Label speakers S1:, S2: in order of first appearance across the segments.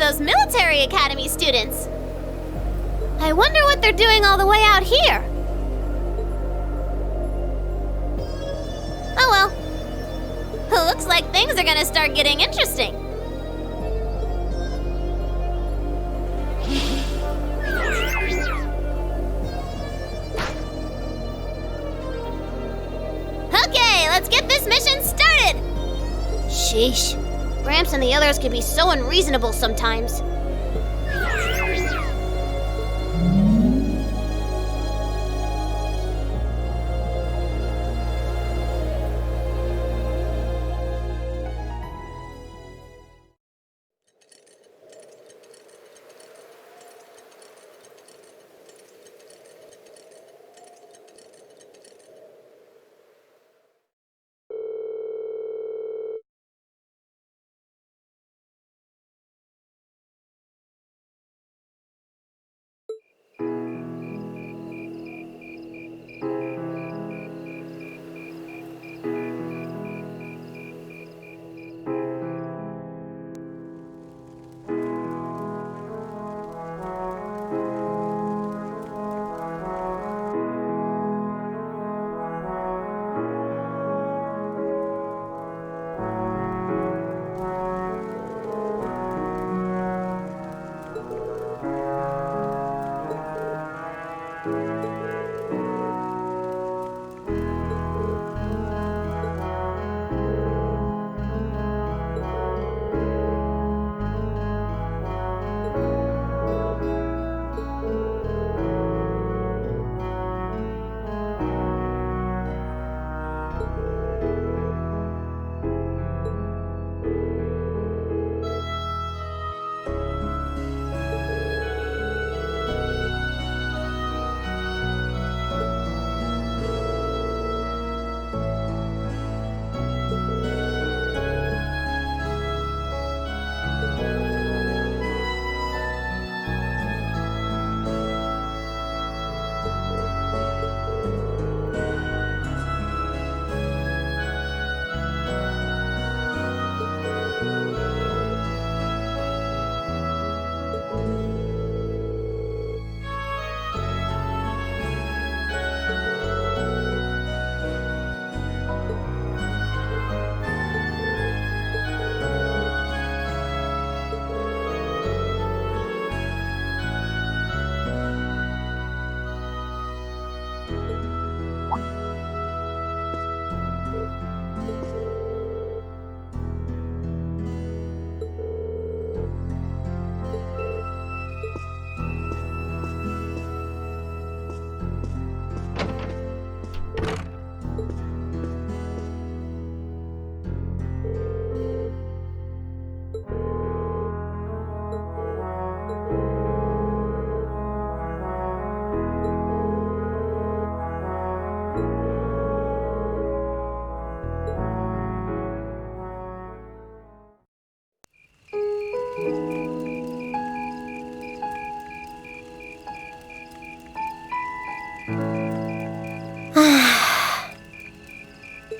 S1: those military academy students. I wonder what they're doing all the way out here. things are gonna start getting interesting. Okay, let's get this mission started! Sheesh. Gramps and the others can be so unreasonable sometimes.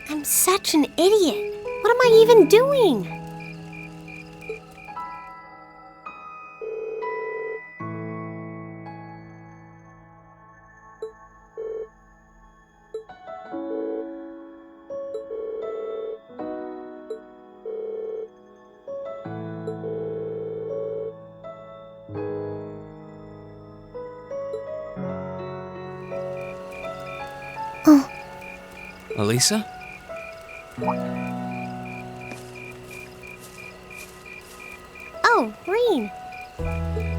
S2: I'm such an idiot. What am I even doing? Oh.
S3: Elisa?
S2: Oh, Rean.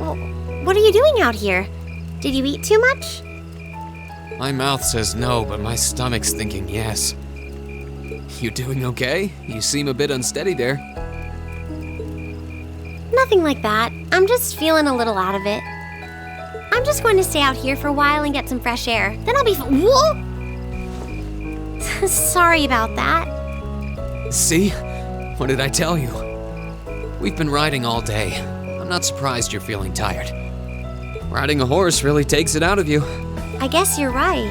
S2: Well, what are you doing out here? Did you eat too much?
S3: My mouth says no, but my stomach's thinking yes. You doing okay? You seem a bit unsteady there.
S2: Nothing like that. I'm just feeling a little out of it. I'm just going to stay out here for a while and get some fresh air. Then I'll be Whoa! Sorry about that.
S3: See? What did I tell you? We've been riding all day. I'm not surprised you're feeling tired. Riding a horse really takes it out of you.
S2: I guess you're right.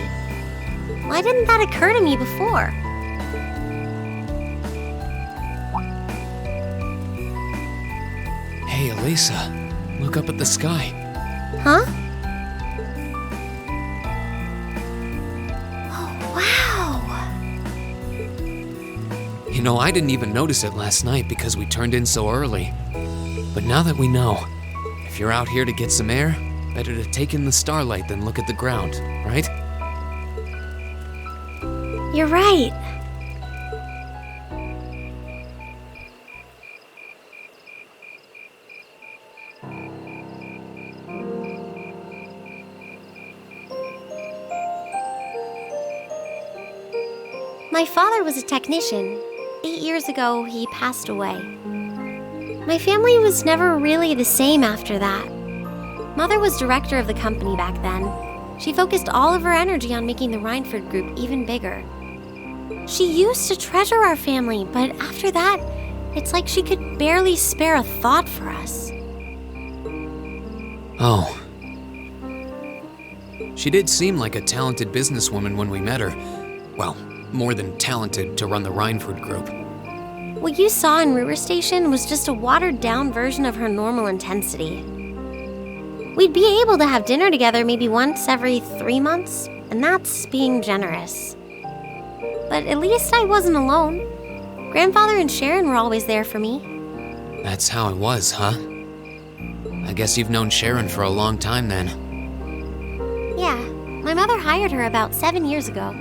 S2: Why didn't that occur to me before?
S3: Hey, Elisa, look up at the sky.
S2: Huh? Oh, wow.
S3: I didn't even notice it last night because we turned in so early. But now that we know, if you're out here to get some air, better to take in the starlight than look at the ground, right?
S2: You're right. My father was a technician. 8 years ago, he passed away. My family was never really the same after that. Mother was director of the company back then. She focused all of her energy on making the Rhineford Group even bigger. She used to treasure our family, but after that, it's like she could barely spare a thought for us.
S3: Oh. She did seem like a talented businesswoman when we met her. Well, more than talented to run the Rhineford Group.
S2: What you saw in Ruhr Station was just a watered-down version of her normal intensity. We'd be able to have dinner together maybe once every 3 months, and that's being generous. But at least I wasn't alone. Grandfather and Sharon were always there for me.
S3: That's how it was, huh? I guess you've known Sharon for a long time then.
S2: Yeah, my mother hired her about 7 years ago.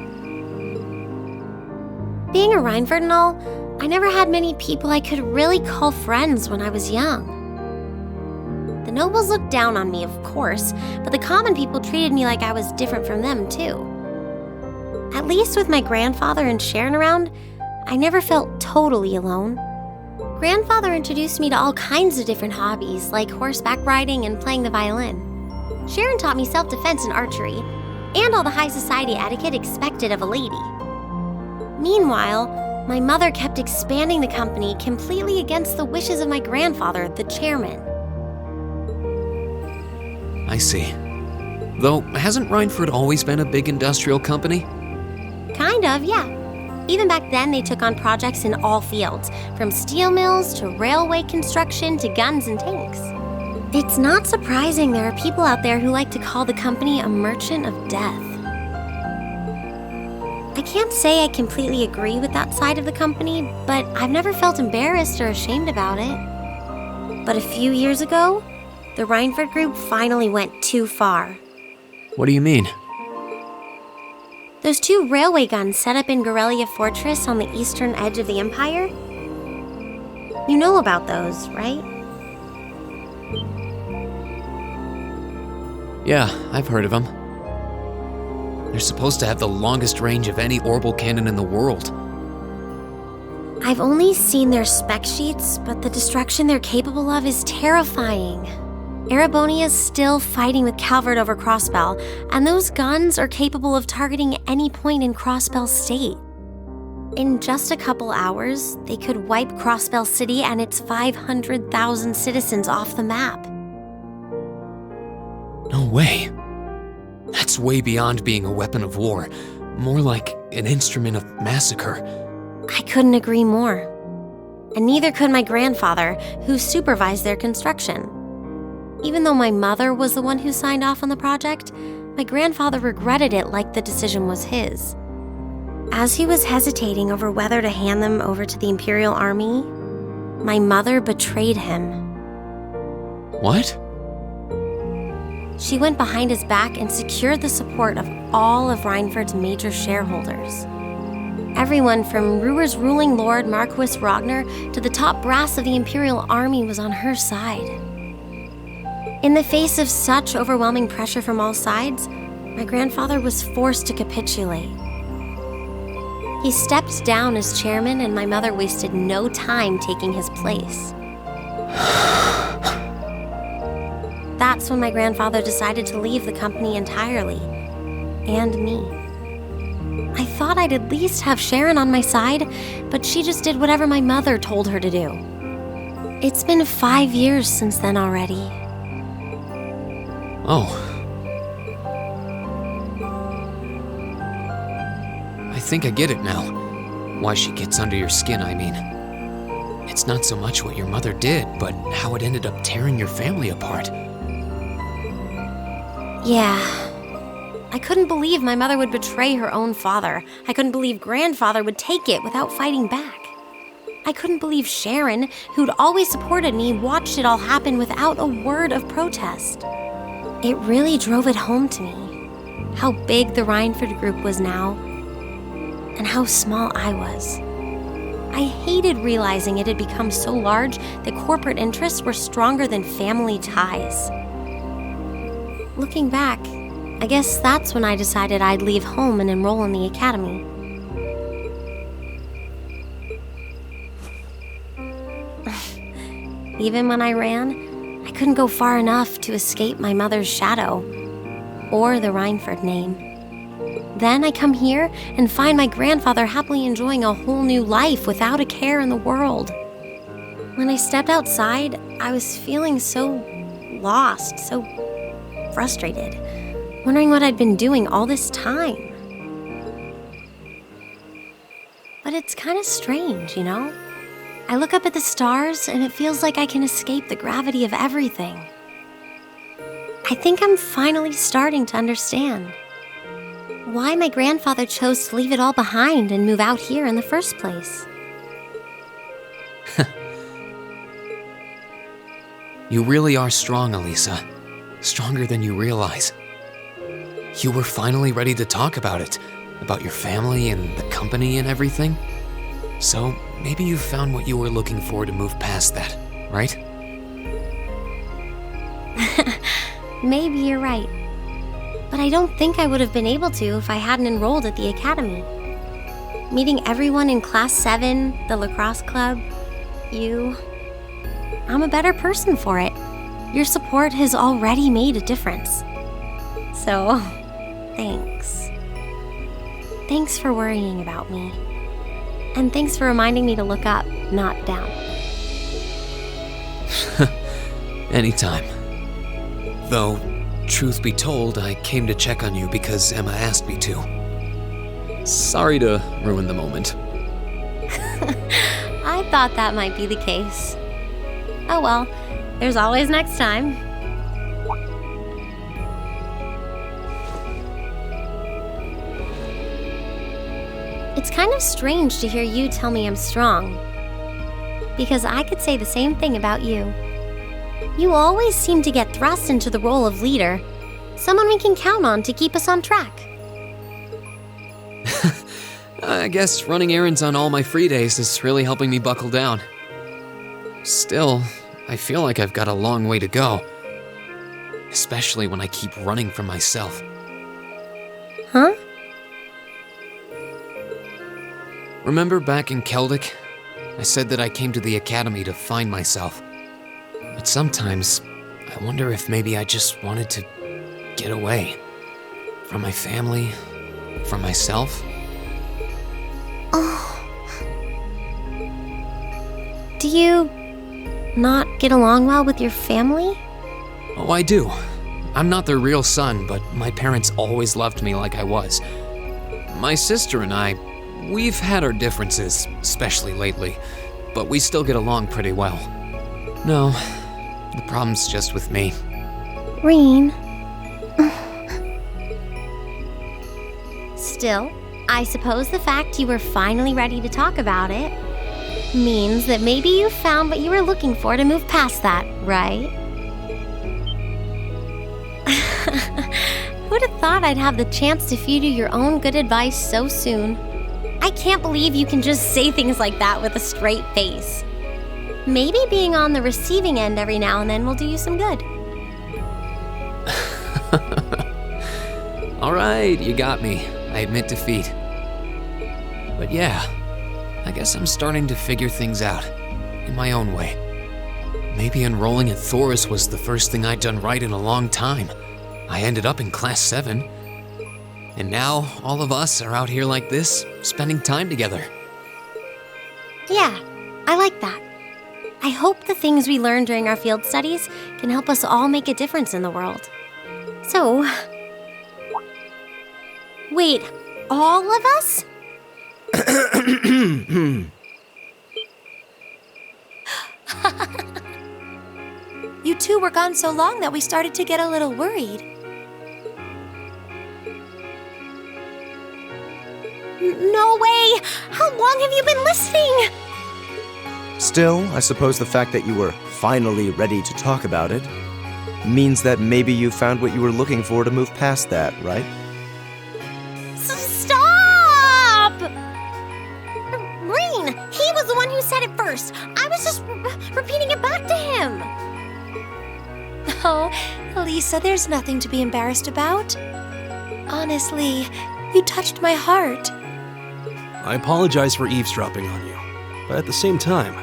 S2: Being a Rhineford and all, I never had many people I could really call friends when I was young. The nobles looked down on me, of course, but the common people treated me like I was different from them, too. At least with my grandfather and Sharon around, I never felt totally alone. Grandfather introduced me to all kinds of different hobbies, like horseback riding and playing the violin. Sharon taught me self-defense and archery, and all the high society etiquette expected of a lady. Meanwhile, my mother kept expanding the company completely against the wishes of my grandfather, the chairman.
S3: I see. Though, hasn't Rhineford always been a big industrial company?
S2: Kind of, yeah. Even back then, they took on projects in all fields, from steel mills to railway construction to guns and tanks. It's not surprising there are people out there who like to call the company a merchant of death. I can't say I completely agree with that side of the company, but I've never felt embarrassed or ashamed about it. But a few years ago, the Rhineford Group finally went too far.
S3: What do you mean?
S2: Those 2 railway guns set up in Gorelia Fortress on the eastern edge of the Empire? You know about those, right?
S3: Yeah, I've heard of them. They're supposed to have the longest range of any orbital cannon in the world.
S2: I've only seen their spec sheets, but the destruction they're capable of is terrifying. Erebonia's still fighting with Calvert over Crossbell, and those guns are capable of targeting any point in Crossbell State. In just a couple hours, they could wipe Crossbell City and its 500,000 citizens off the map.
S3: No way. That's way beyond being a weapon of war. More like an instrument of massacre.
S2: I couldn't agree more. And neither could my grandfather, who supervised their construction. Even though my mother was the one who signed off on the project, my grandfather regretted it like the decision was his. As he was hesitating over whether to hand them over to the Imperial Army, my mother betrayed him.
S3: What?
S2: She went behind his back and secured the support of all of Rhineford's major shareholders. Everyone from Ruhr's ruling lord Marquis Ragnar to the top brass of the Imperial Army was on her side. In the face of such overwhelming pressure from all sides, my grandfather was forced to capitulate. He stepped down as chairman, and my mother wasted no time taking his place. That's when my grandfather decided to leave the company entirely, and me. I thought I'd at least have Sharon on my side, but she just did whatever my mother told her to do. It's been 5 years since then already.
S3: Oh. I think I get it now. Why she gets under your skin, I mean. It's not so much what your mother did, but how it ended up tearing your family apart.
S2: Yeah. I couldn't believe my mother would betray her own father. I couldn't believe grandfather would take it without fighting back. I couldn't believe Sharon, who'd always supported me, watched it all happen without a word of protest. It really drove it home to me, how big the Rhineford group was now, and how small I was. I hated realizing it had become so large that corporate interests were stronger than family ties. Looking back, I guess that's when I decided I'd leave home and enroll in the academy. Even when I ran, I couldn't go far enough to escape my mother's shadow, or the Rhineford name. Then I come here and find my grandfather happily enjoying a whole new life without a care in the world. When I stepped outside, I was feeling so lost, so frustrated, wondering what I'd been doing all this time. But it's kind of strange, you know? I look up at the stars and it feels like I can escape the gravity of everything. I think I'm finally starting to understand why my grandfather chose to leave it all behind and move out here in the first place.
S3: You really are strong, Elisa. Stronger than you realize. You were finally ready to talk about it, about your family and the company and everything. So maybe you found what you were looking for to move past that, right?
S2: Maybe you're right. But I don't think I would have been able to if I hadn't enrolled at the academy. Meeting everyone in Class 7, the lacrosse club, you... I'm a better person for it. Your support has already made a difference. So, thanks. Thanks for worrying about me. And thanks for reminding me to look up, not down.
S3: Anytime. Though, truth be told, I came to check on you because Emma asked me to. Sorry to ruin the moment.
S2: I thought that might be the case. Oh well, there's always next time. It's kind of strange to hear you tell me I'm strong, because I could say the same thing about you. You always seem to get thrust into the role of leader, someone we can count on to keep us on track.
S3: I guess running errands on all my free days is really helping me buckle down. Still, I feel like I've got a long way to go, especially when I keep running from myself.
S2: Huh?
S3: Remember back in Keldic? I said that I came to the academy to find myself. But sometimes, I wonder if maybe I just wanted to get away. From my family, from myself.
S2: Oh. Do you not get along well with your family?
S3: Oh, I do. I'm not their real son, but my parents always loved me like I was. My sister and I, we've had our differences, especially lately, but we still get along pretty well. No, the problem's just with me.
S2: Rean. Still, I suppose the fact you were finally ready to talk about it means that maybe you found what you were looking for to move past that, right? Who'd have thought I'd have the chance to feed you your own good advice so soon? I can't believe you can just say things like that with a straight face. Maybe being on the receiving end every now and then will do you some good.
S3: All right, you got me. I admit defeat. But yeah, I guess I'm starting to figure things out, in my own way. Maybe enrolling at Thoris was the first thing I'd done right in a long time. I ended up in Class 7. And now, all of us are out here like this, spending time together.
S2: Yeah, I like that. I hope the things we learned during our field studies can help us all make a difference in the world. So... Wait, all of us?
S4: You two were gone so long that we started to get a little worried.
S2: No way! How long have you been listening?
S5: Still, I suppose the fact that you were finally ready to talk about it means that maybe you found what you were looking for to move past that, right?
S2: Stop! Green, he was the one who said it first. I was just repeating it back to him.
S4: Oh, Lisa, there's nothing to be embarrassed about. Honestly, you touched my heart.
S6: I apologize for eavesdropping on you, but at the same time,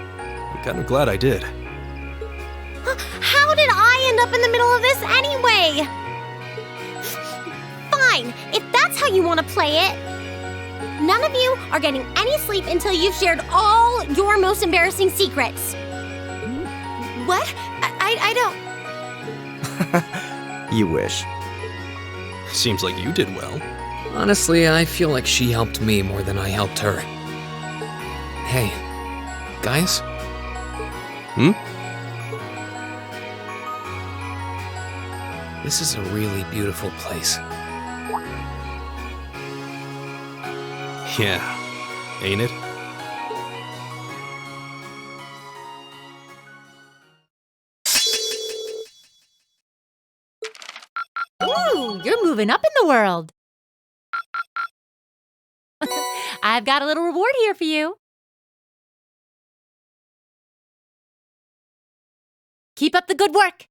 S6: I'm kind of glad I did.
S2: How did I end up in the middle of this anyway? Fine, if that's how you want to play it. None of you are getting any sleep until you've shared all your most embarrassing secrets.
S4: What? I don't...
S5: You wish.
S6: Seems like you did well.
S3: Honestly, I feel like she helped me more than I helped her. Hey, guys? This is a really beautiful place.
S6: Yeah, ain't it?
S7: Ooh, you're moving up in the world. I've got a little reward here for you. Keep up the good work.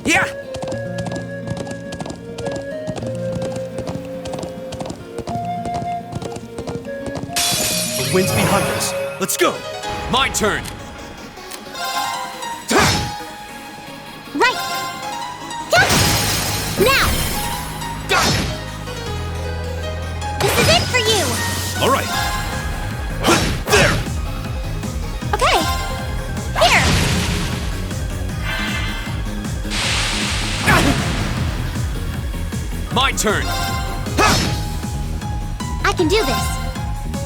S3: Yeah!
S6: The wind's behind us. Let's go!
S3: My turn!
S2: Right! Now! This is it for you!
S6: All right. There!
S2: Okay! Here!
S3: My turn!
S2: I can do this!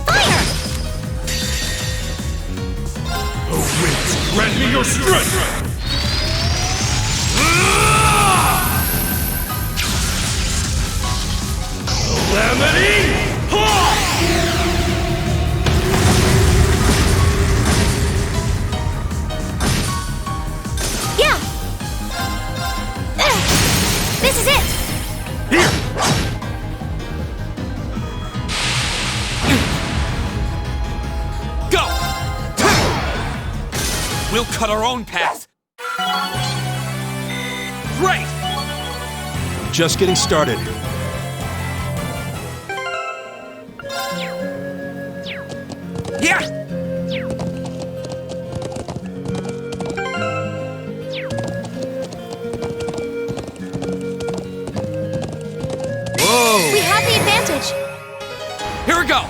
S2: Fire!
S6: Oh, winds, grant me your strength! Calamity!
S2: Yeah! This is it!
S6: Here!
S3: Go! We'll cut our own path. Great!
S6: Just getting started.
S3: Yeah! Whoa!
S4: We have the advantage.
S3: Here we go!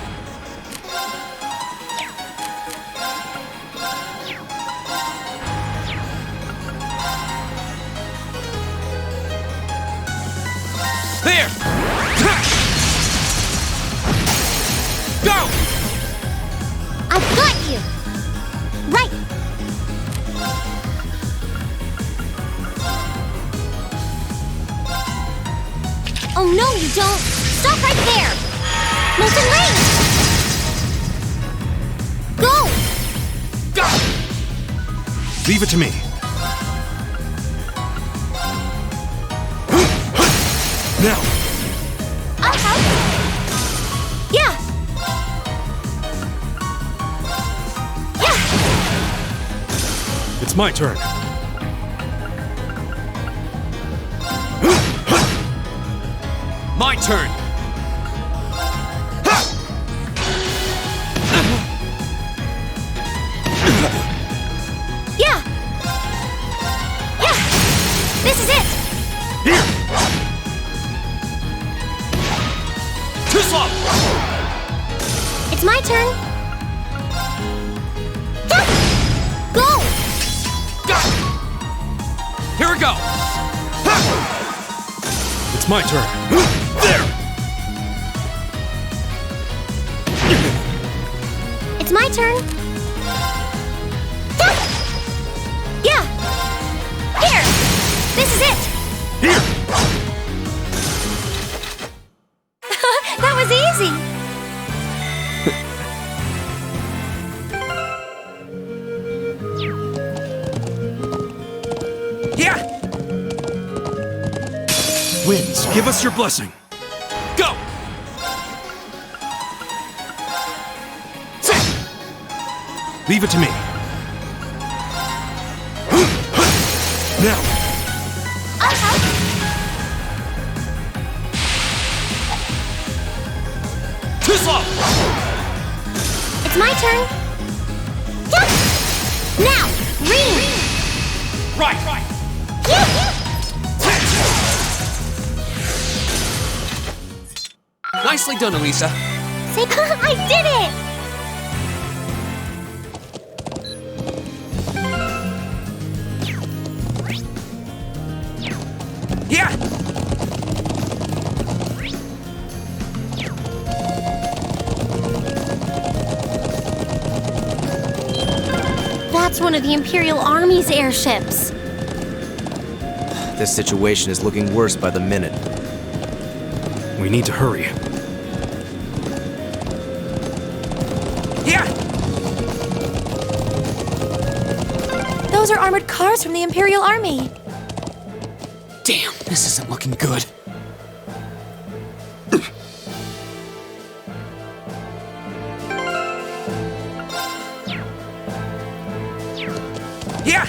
S3: There! Go!
S2: I've got you! Right! Oh no, you don't! Stop right there! Molten Rain! Go!
S3: Go!
S6: Leave it to me. Now!
S2: I'll help! Yeah! Yeah!
S6: It's my turn.
S3: My turn!
S2: Yeah! Yeah! This is it!
S6: Here!
S3: Too slow!
S2: It's my turn! Yeah! Go!
S3: Go! Here we go!
S6: It's my turn. There!
S2: It's my turn! Yeah! Here! This is it!
S6: Here!
S4: That was easy.
S3: Yeah!
S6: Winds, give us your blessing.
S3: Go!
S6: Leave it to me. Now!
S2: I'll help!
S3: Too slow!
S2: It's my turn! Yeah! Now! Ring!
S3: Right!
S2: Yeah!
S3: Nicely done, Elisa.
S2: Say, I did it!
S3: Yeah!
S2: That's one of the Imperial Army's airships.
S5: This situation is looking worse by the minute.
S6: We need to hurry.
S3: Yeah!
S4: Those are armored cars from the Imperial Army.
S3: Damn, this isn't looking good. Yeah!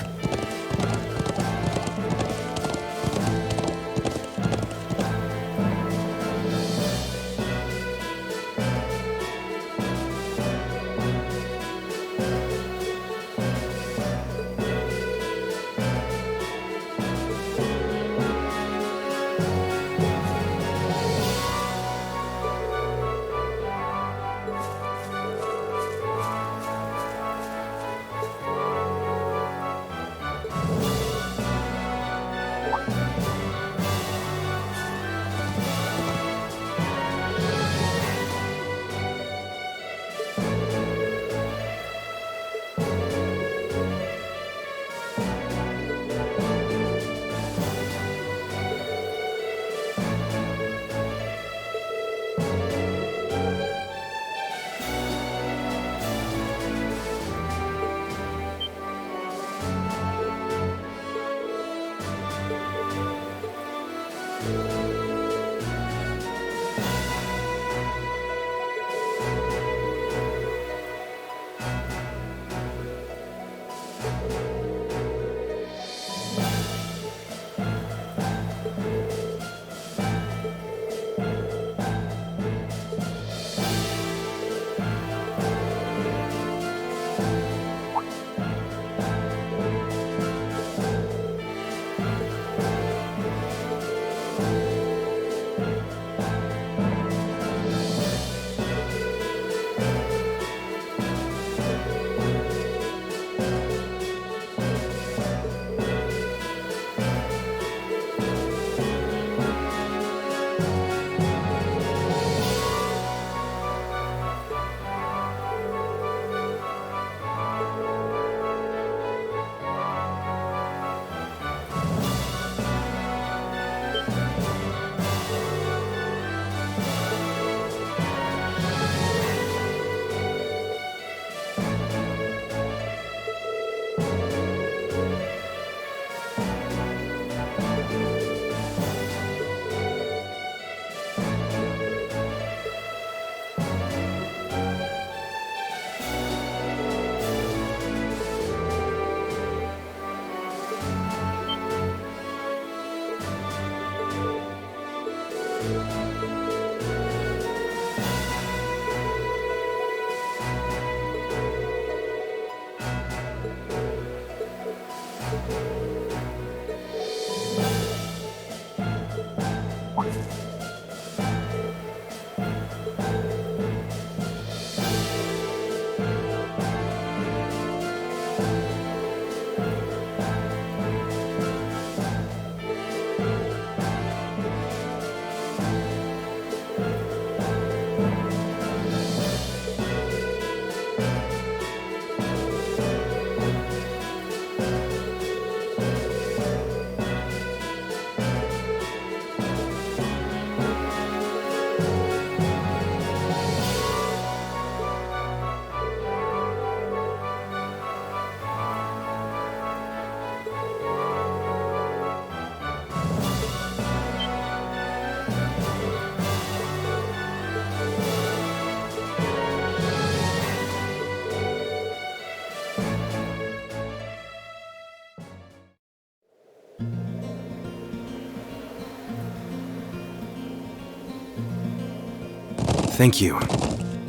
S6: Thank you.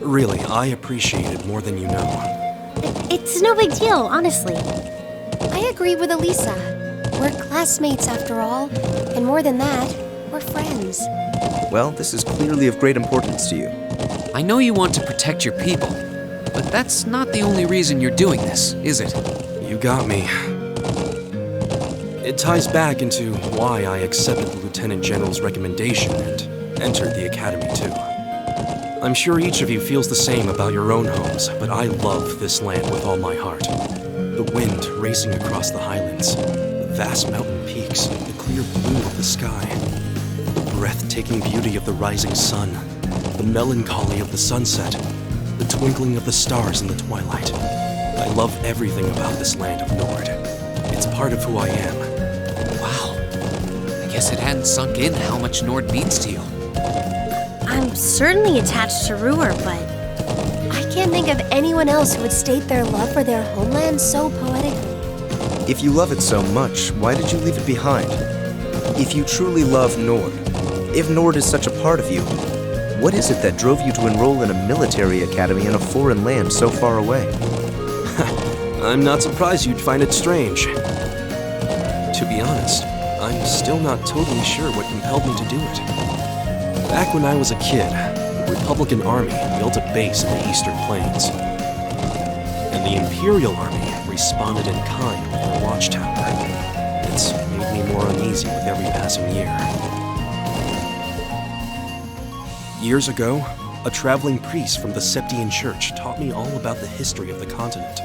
S6: Really, I appreciate it more than you know.
S2: It's no big deal, honestly.
S4: I agree with Elisa. We're classmates after all, and more than that, we're friends.
S5: Well, this is clearly of great importance to you.
S3: I know you want to protect your people, but that's not the only reason you're doing this, is it?
S6: You got me. It ties back into why I accepted the Lieutenant General's recommendation and entered the Academy too. I'm sure each of you feels the same about your own homes, but I love this land with all my heart. The wind racing across the highlands, the vast mountain peaks, the clear blue of the sky, the breathtaking beauty of the rising sun, the melancholy of the sunset, the twinkling of the stars in the twilight. I love everything about this land of Nord. It's part of who I am.
S3: Wow. I guess it hadn't sunk in how much Nord means to you.
S2: I'm certainly attached to Ruhr, but
S4: I can't think of anyone else who would state their love for their homeland so poetically.
S5: If you love it so much, why did you leave it behind? If you truly love Nord, if Nord is such a part of you, what is it that drove you to enroll in a military academy in a foreign land so far away?
S6: I'm not surprised you'd find it strange. To be honest, I'm still not totally sure what compelled me to do it. Back when I was a kid, the Republican Army built a base in the Eastern Plains. And the Imperial Army responded in kind with their watchtower. It's made me more uneasy with every passing year. Years ago, a traveling priest from the Septian Church taught me all about the history of the continent.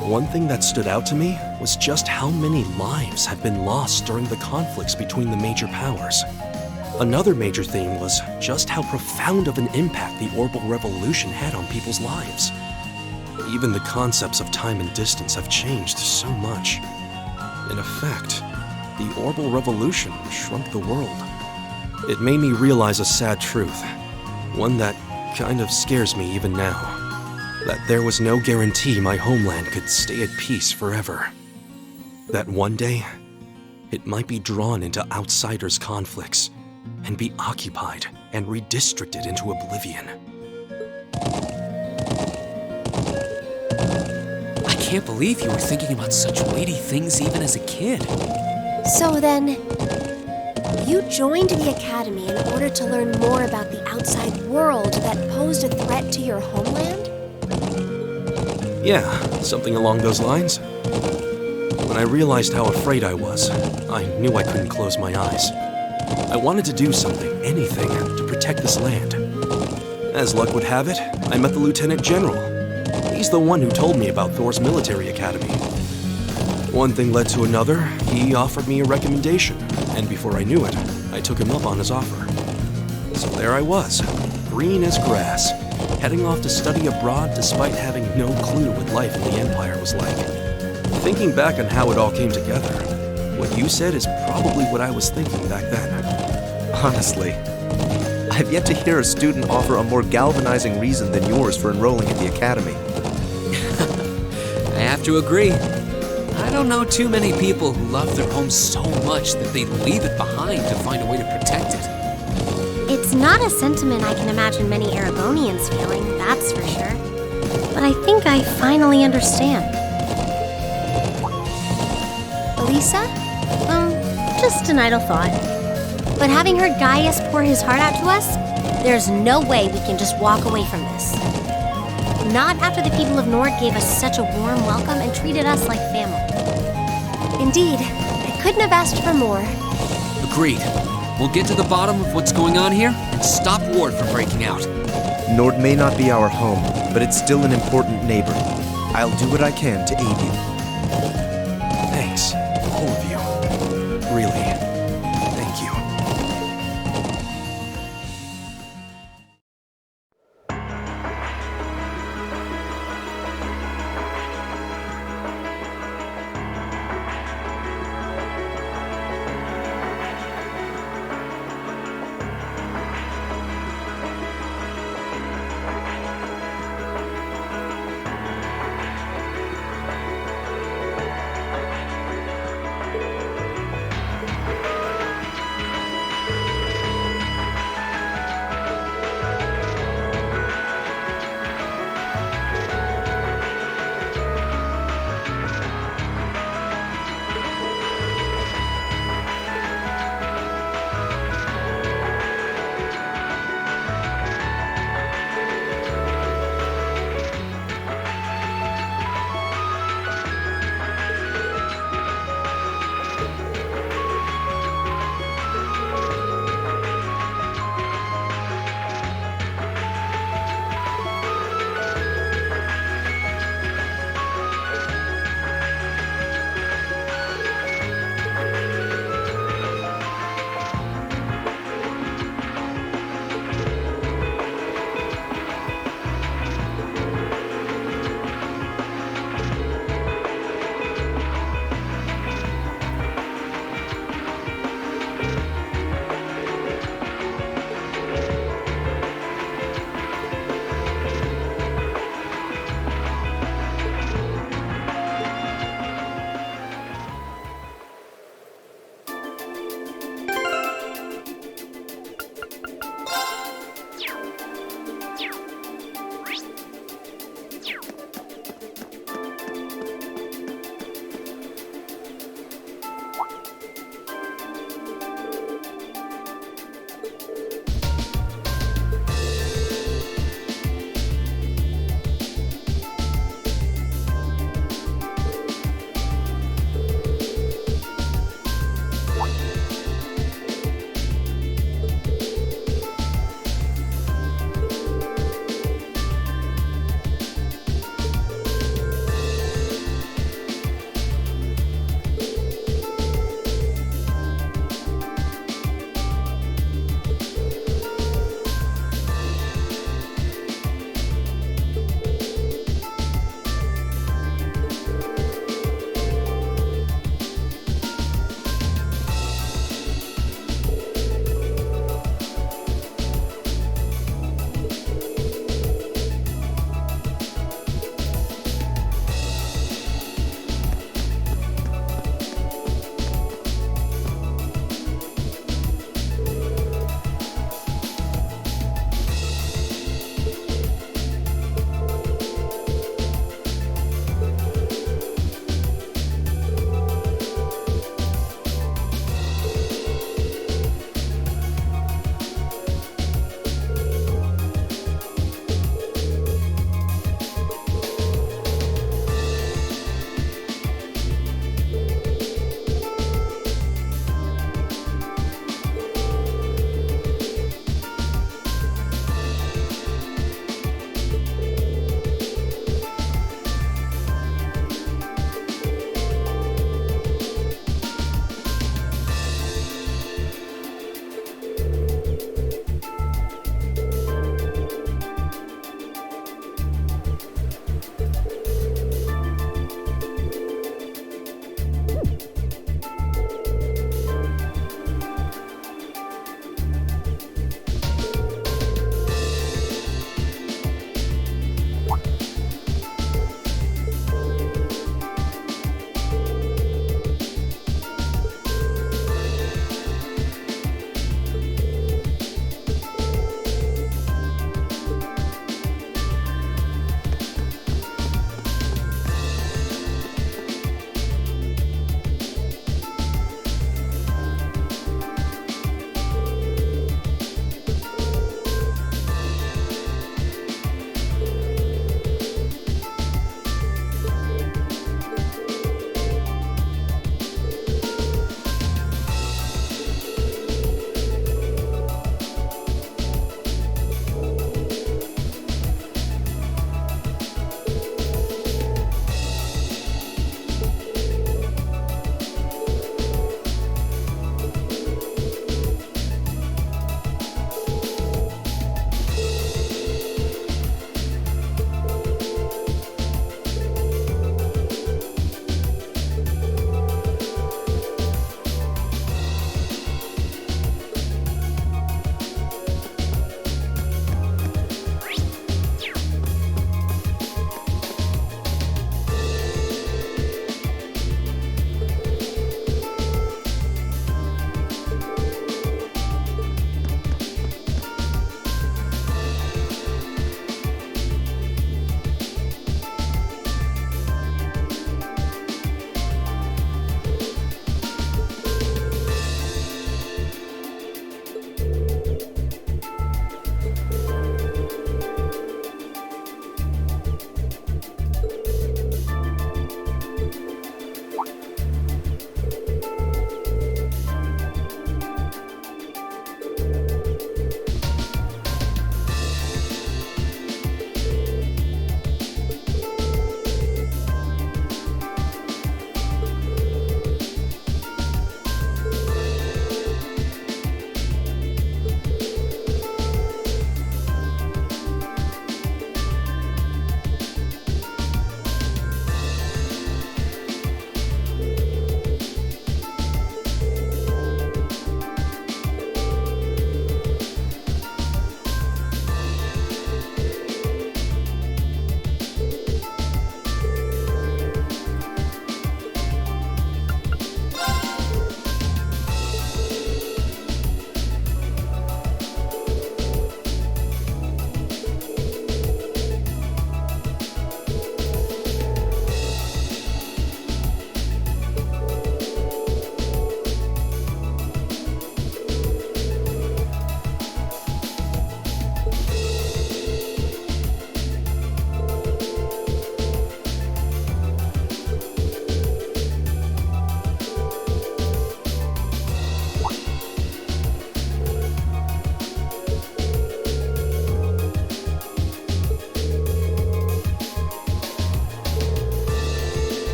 S6: One thing that stood out to me was just how many lives have been lost during the conflicts between the major powers. Another major theme was just how profound of an impact the Orbital Revolution had on people's lives. Even the concepts of time and distance have changed so much. In effect, the Orbital Revolution shrunk the world. It made me realize a sad truth, one that kind of scares me even now, that there was no guarantee my homeland could stay at peace forever. That one day, it might be drawn into outsiders' conflicts, and be occupied and redistricted into oblivion.
S3: I can't believe you were thinking about such weighty things even as a kid.
S4: So then, you joined the Academy in order to learn more about the outside world that posed a threat to your homeland?
S6: Yeah, something along those lines. When I realized how afraid I was, I knew I couldn't close my eyes. I wanted to do something, anything, to protect this land. As luck would have it, I met the Lieutenant General. He's the one who told me about Thor's military academy. One thing led to another, he offered me a recommendation, and before I knew it, I took him up on his offer. So there I was, green as grass, heading off to study abroad despite having no clue what life in the Empire was like. Thinking back on how it all came together, what you said is probably what I was thinking back then.
S5: Honestly, I've yet to hear a student offer a more galvanizing reason than yours for enrolling at the Academy.
S3: I have to agree. I don't know too many people who love their home so much that they'd leave it behind to find a way to protect it.
S2: it's not a sentiment I can imagine many Aragonians feeling, that's for sure. But I think I finally understand.
S4: Elisa?
S2: Just an idle thought. But having heard Gaius pour his heart out to us, there's no way we can just walk away from this. Not after the people of Nord gave us such a warm welcome and treated us like family.
S4: Indeed, I couldn't have asked for more.
S3: Agreed. We'll get to the bottom of what's going on here and stop Ward from breaking out.
S5: Nord may not be our home, but it's still an important neighbor. I'll do what I can to aid you.
S6: Thanks, all of you. Really, thank you.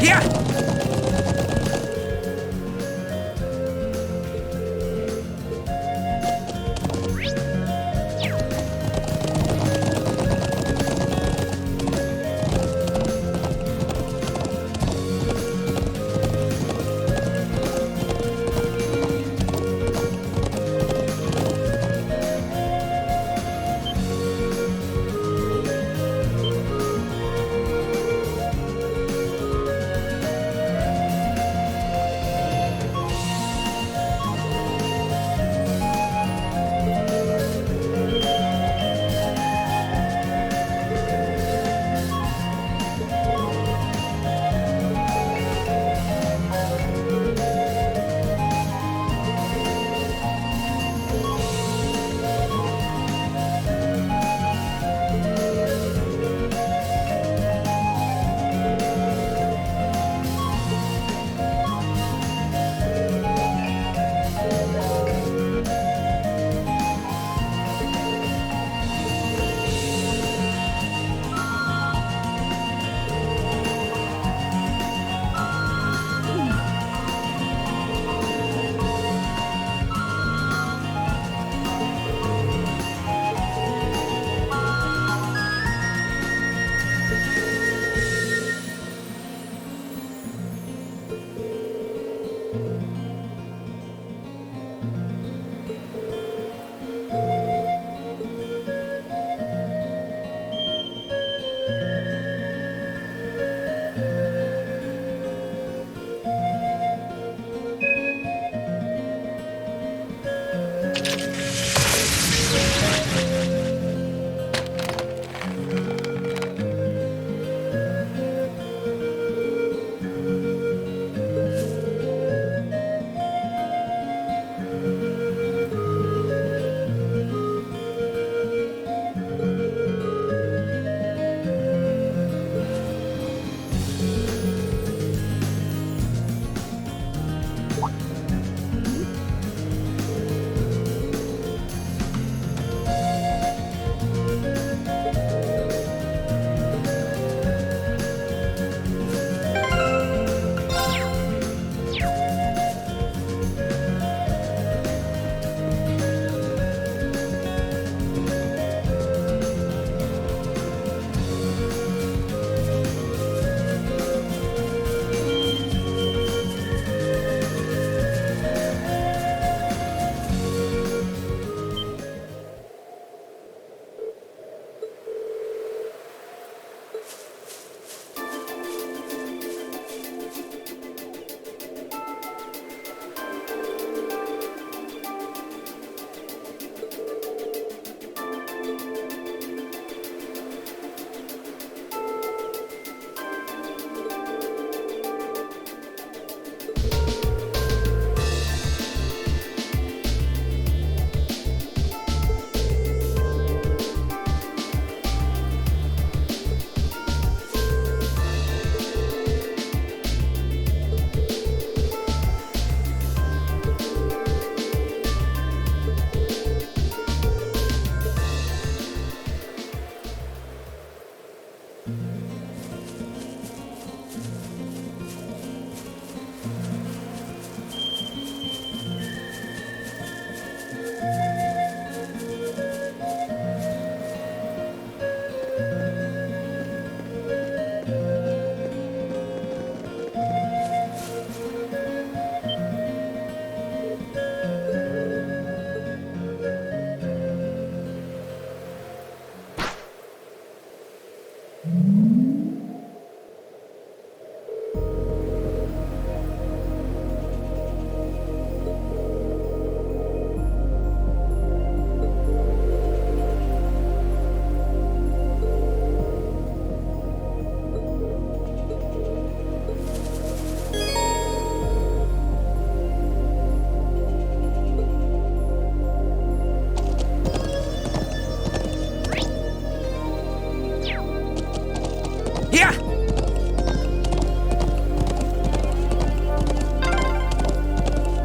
S5: Yeah!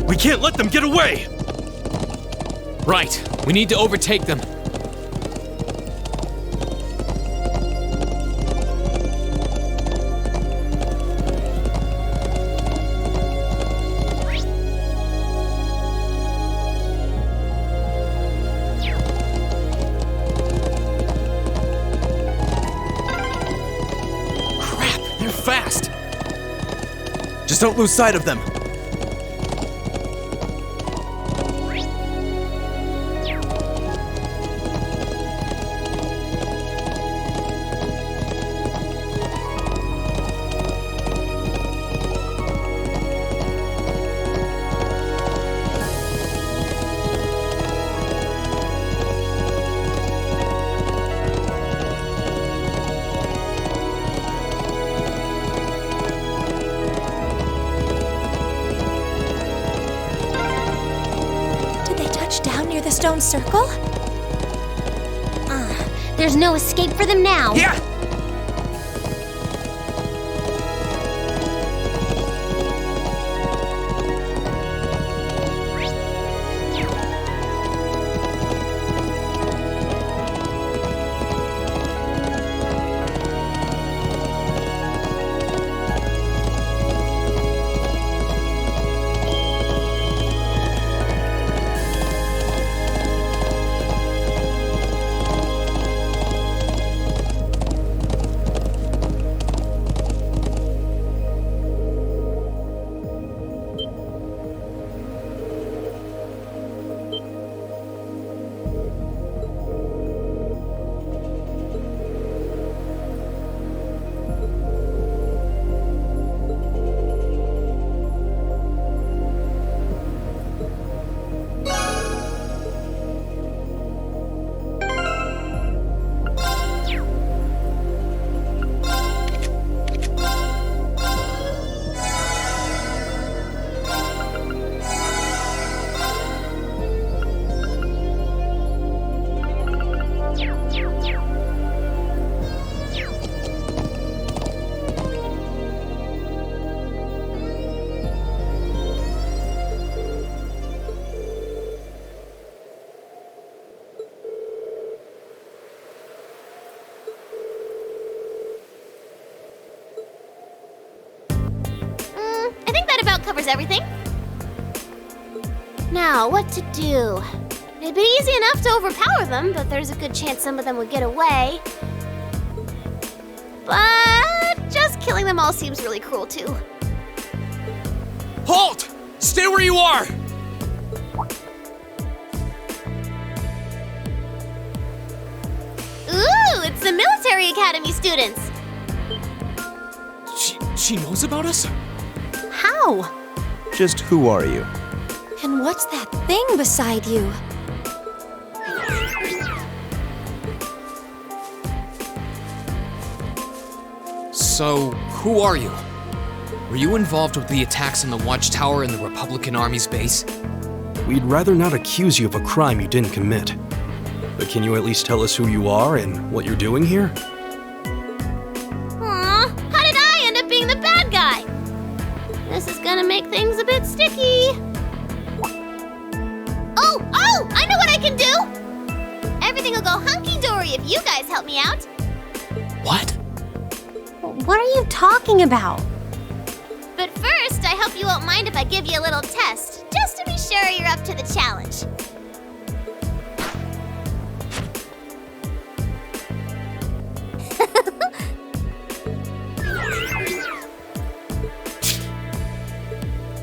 S6: We can't let them get away!
S3: Right, we need to overtake them.
S6: fast!
S5: Just don't lose sight of them.
S4: Down near the stone circle?
S2: There's no escape for them now.
S6: Yeah!
S1: I think that about covers everything. Now, what to do? It'd be easy enough to overpower them, but there's a good chance some of them would get away. But just killing them all seems really cruel, too.
S6: Halt! Stay where you are!
S1: Ooh, it's the military academy students.
S6: She knows about us?
S4: How?
S5: Just who are you?
S4: And what's that thing beside you?
S3: So, who are you? Were you involved with the attacks on the Watchtower and the Republican Army's base?
S6: We'd rather not accuse you of a crime you didn't commit. But can you at least tell us who you are and what you're doing here?
S1: Aw, how did I end up being the bad guy? This is gonna make things a bit sticky. Oh, I know what I can do! Everything will go hunky-dory if you guys help me out.
S3: What?
S2: What are you talking about?
S1: But first, I hope you won't mind if I give you a little test, just to be sure you're up to the challenge.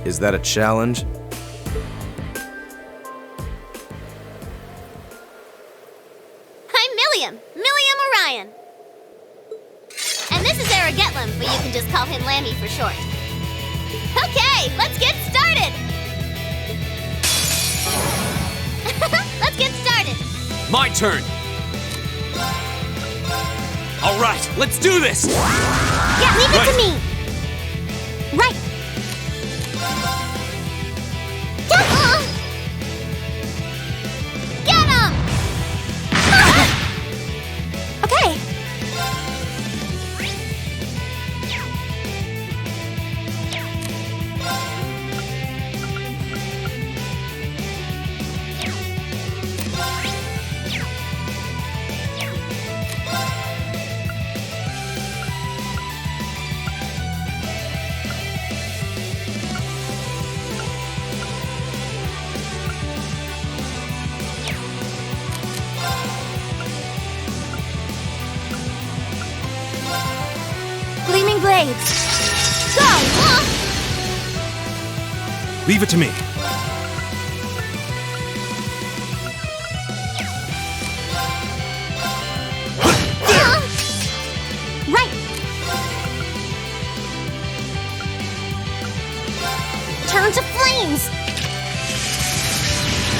S5: Is that a challenge?
S1: I'm Milliam Orion. And this is Aragetlum, but you can just call him Lammy for short. Okay, let's get started! Let's get started!
S6: My turn! All right, let's do this!
S2: Yeah, leave it to me. Right.
S1: Get him!
S4: Okay. blades! Go!
S6: Leave it to me.
S2: Right! Turn to flames!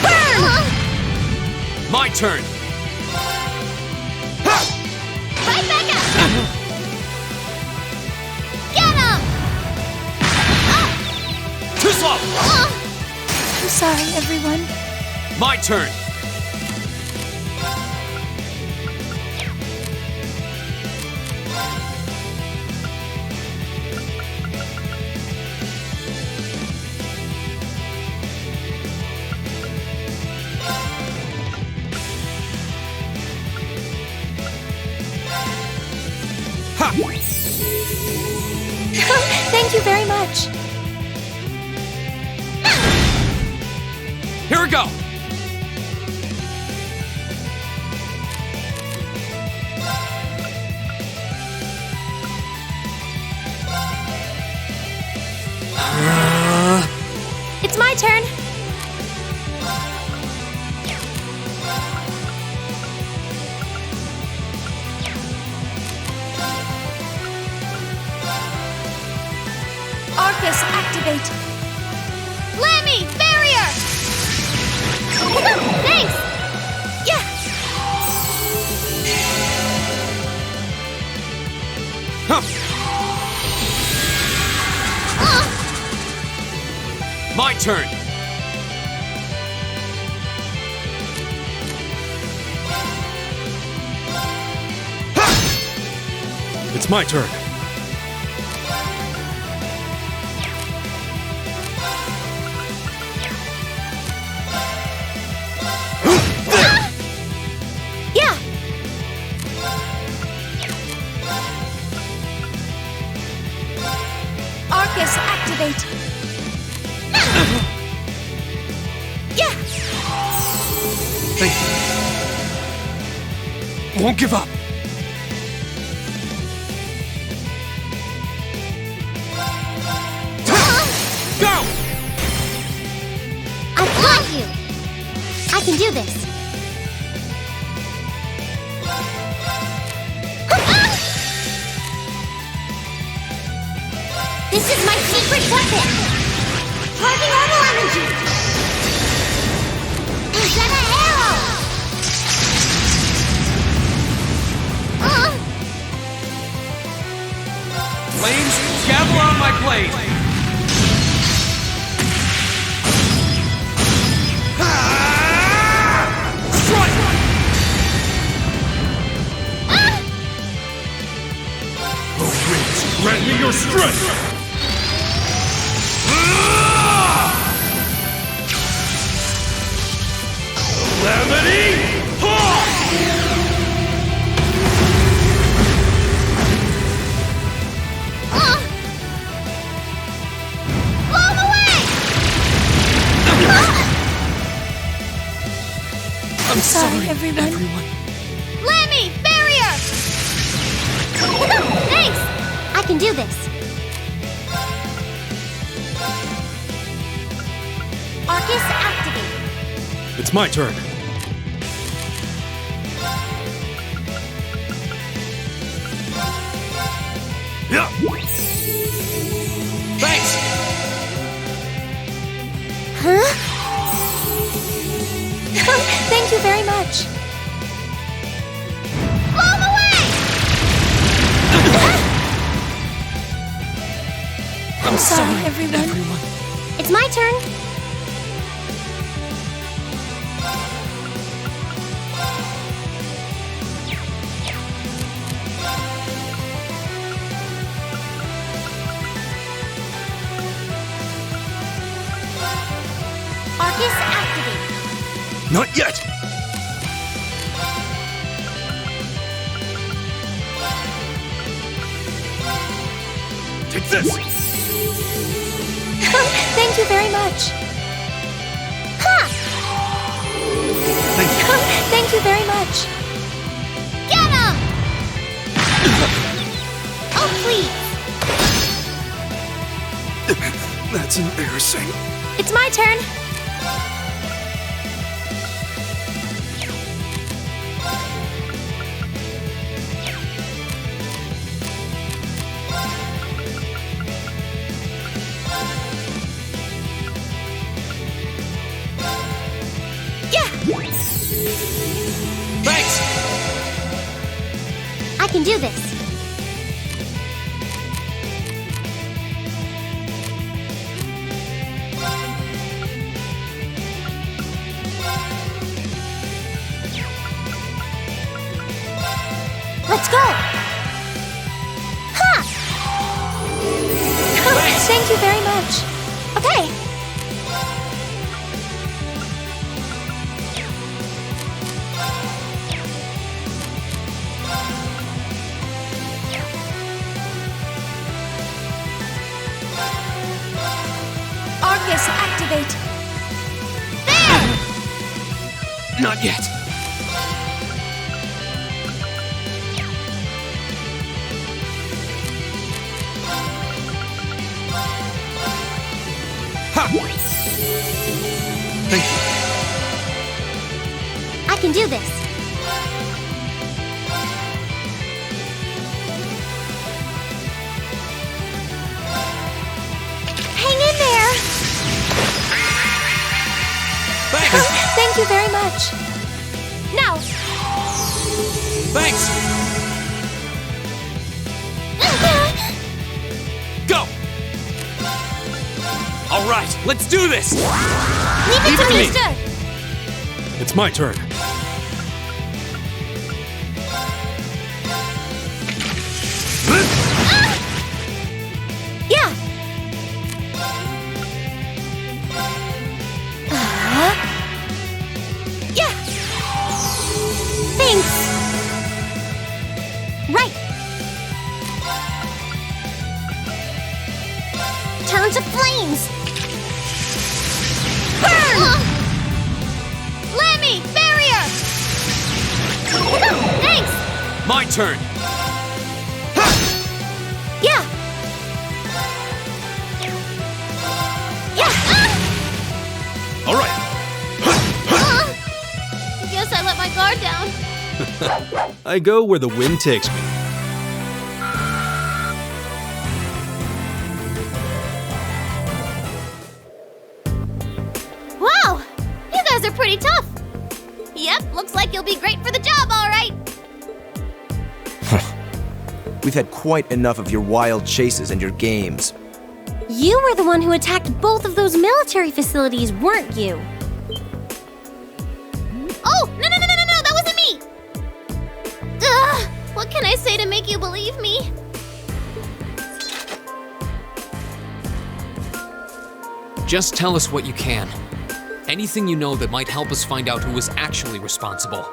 S2: Burn!
S3: My turn!
S1: Right back up! Get him!
S3: Too slow!
S4: I'm sorry, everyone.
S3: My turn!
S4: Thank you very much.
S3: Here we go!
S4: It's my turn. Arcus, activate.
S1: Lammy, barrier! Thanks! Yeah!
S3: My turn!
S6: It's my turn.
S4: Yeah! Arcus, activate.
S1: Yeah!
S6: Thank you. Won't give up.
S3: Go!
S2: I've got you! I can do this. This is my secret weapon! Charging Herbal Energy! Instead of arrow!
S3: Flames, gather on my blade! Strike!
S6: Oh, winds, grant me your strength! Calamity!
S1: Blow him away!
S3: I'm
S4: Sorry, everyone.
S1: Lammy, barrier! Thanks!
S2: I can do this. Arcus, activate.
S6: It's my turn. Yeah.
S3: Thanks!
S4: Huh? Thank you very much.
S1: Blow him away!
S4: I'm sorry, everyone.
S2: It's my turn. Arcus, activate.
S6: Not yet! Take this!
S4: Thank you very much.
S2: Ha!
S6: Thank you.
S4: Thank you very much.
S1: Get him!
S2: Oh, please.
S6: That's embarrassing.
S4: It's my turn.
S3: Thanks!
S2: I can do this. Let's go! Ha!
S4: Thank you very much. Okay. Arcus, activate.
S3: Not yet. Ha! Thank you.
S2: I can do this.
S4: Hang in there.
S3: Thanks!
S4: Thank you very much. Now.
S3: Thanks! Go! All right, let's do this!
S4: Leave it to me.
S6: It's my turn.
S4: Yeah. Yeah.
S2: Thanks. Right. Turn to flames.
S1: Burn! Lemmy, barrier! Thanks!
S3: My turn!
S4: Yeah. Yeah.
S6: All right.
S1: Guess I let my guard down.
S6: I go where the wind takes me.
S1: Wow! You guys are pretty tough. Yep, looks like you'll be great for the job, all right.
S5: We've had quite enough of your wild chases and your games.
S2: You were the one who attacked both of those military facilities, weren't you?
S1: Oh, no, that wasn't me! Ugh, what can I say to make you believe me?
S3: Just tell us what you can. Anything you know that might help us find out who was actually responsible.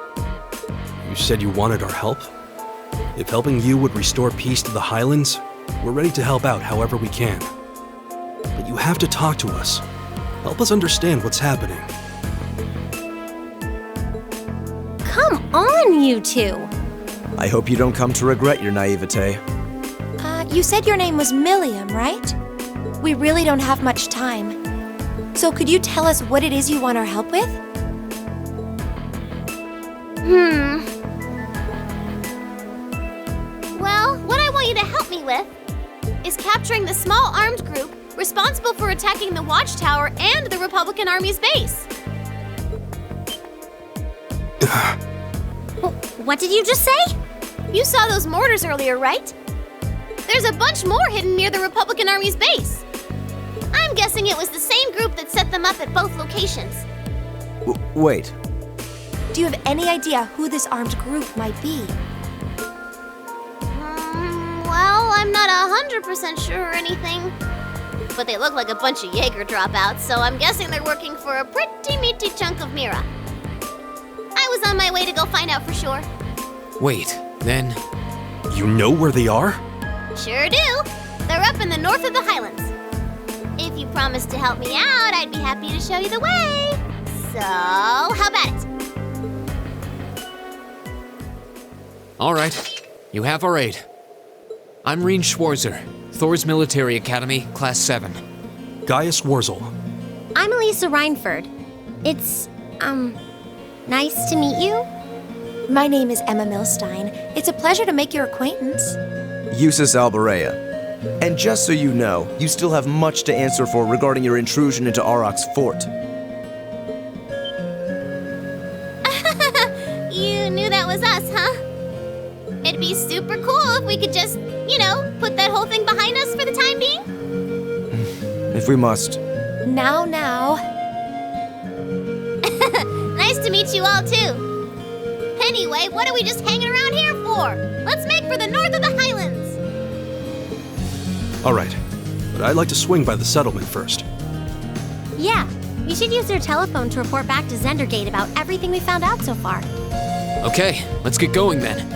S6: You said you wanted our help? If helping you would restore peace to the Highlands, we're ready to help out however we can. But you have to talk to us. Help us understand what's happening.
S2: Come on, you two.
S5: I hope you don't come to regret your naivete.
S4: You said your name was Milliam, right? We really don't have much time. So could you tell us what it is you want our help with?
S1: Well, what I want you to help me with is capturing the small armed group responsible for attacking the Watchtower and the Republican Army's base.
S2: What did you just say?
S1: You saw those mortars earlier, right? There's a bunch more hidden near the Republican Army's base. I'm guessing it was the same group that set them up at both locations.
S5: Wait.
S4: Do you have any idea who this armed group might be?
S1: Well, I'm not 100% sure or anything. But they look like a bunch of Jaeger dropouts, so I'm guessing they're working for a pretty meaty chunk of Mira. I was on my way to go find out for sure.
S3: Wait, then...
S6: You know where they are?
S1: Sure do. They're up in the north of the Highlands. If you promise to help me out, I'd be happy to show you the way. So, how about it?
S3: All right, you have our aid. I'm Reen Schwarzer, Thor's Military Academy, Class 7.
S6: Gaius Wurzel.
S2: I'm Elisa Reinford. It's, nice to meet you.
S4: My name is Emma Milstein. It's a pleasure to make your acquaintance.
S5: Eustace Alberea. And just so you know, you still have much to answer for regarding your intrusion into Auroch's fort.
S1: You knew that was us, huh? It'd be super cool if we could just, put that whole thing behind us for the time being.
S5: If we must.
S4: Now.
S1: Nice to meet you all, too. Anyway, what are we just hanging around here for? Let's make for the north of the Highlands.
S6: All right, but I'd like to swing by the settlement first.
S2: Yeah, we should use their telephone to report back to Zendergate about everything we found out so far.
S3: Okay, let's get going then.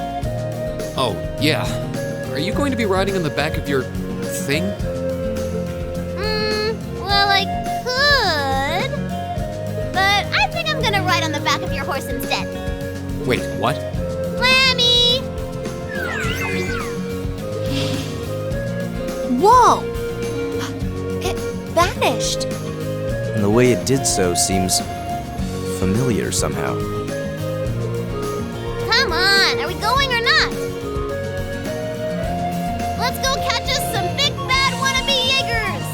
S3: Oh, yeah. Are you going to be riding on the back of your thing?
S1: Well, I could. But I think I'm gonna ride on the back of your horse instead.
S3: Wait, what?
S1: Lammy!
S4: Whoa! It vanished.
S5: And the way it did so seems familiar somehow.
S1: Come on, are we going or not? Let's go catch us some big bad wannabe Jaegers!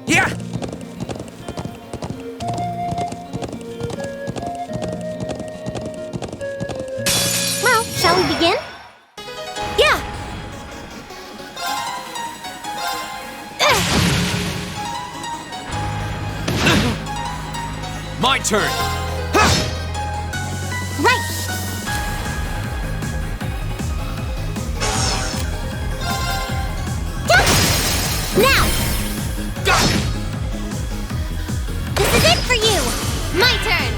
S3: Yeah!
S2: Well, shall we begin?
S4: Yeah.
S3: My turn!
S2: Right! Now! This is it for you!
S1: My turn!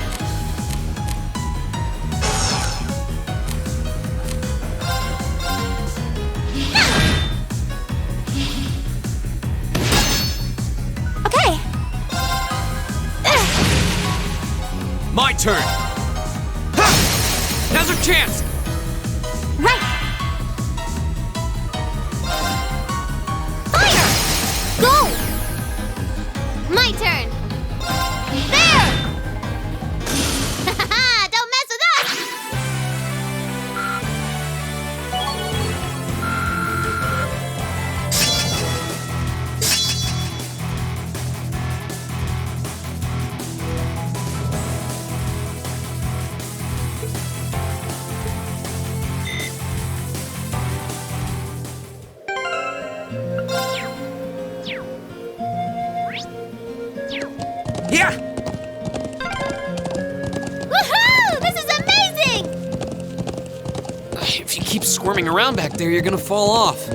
S4: Okay.
S3: My turn! Ha! Now's our chance!
S2: Right!
S1: Fire! Go! My turn! There! Don't mess with us!
S3: Yeah!
S1: Woohoo! This is amazing!
S3: If you keep squirming around back there, you're gonna fall off.